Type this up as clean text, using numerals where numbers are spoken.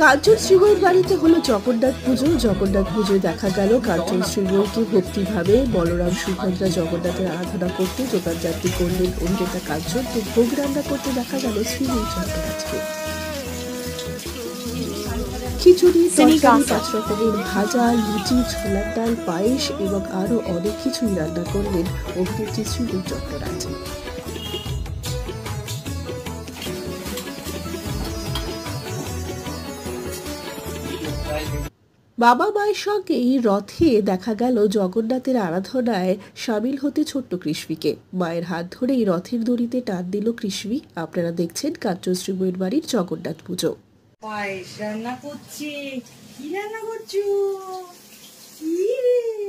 কাঞ্চন শ্রীবইয়ের বাড়িতে হলো জগন্নাথ পুজো। জগন্নাথ পুজোয় দেখা গেল কাঞ্চন শ্রীবইকে ভক্তিভাবে বলরাম সুভদ্রা জগন্নাথের আরাধনা করতে যোগানযাত্রী করলেন অভিনেতা কাঞ্চন। তো ভোগ রান্না করতে দেখা গেল শ্রীবই চন্দ্ররাজকে। খিচুড়ি, তরকারি, 5 রকমের ভাজা, লুচি, ছোলার ডাল, পায়েস এবং আরো অনেক কিছুই রান্না করলেন অভিনেত্রী শ্রীবই চন্দ্ররাজ। বাবা মায়ের সঙ্গে এই রথে দেখা গেল জগন্নাথের আরাধনায় সামিল হতে ছোট্ট কৃষ্ণীকে। মায়ের হাত ধরে এই রথের দড়িতে টান দিল কৃষ্ণী। আপনারা দেখছেন কাঞ্চন শ্রীবইয়ের বাড়ির জগন্নাথ পুজো। পায়েস রান্না করছি। কি রান্না করছো? কি রে?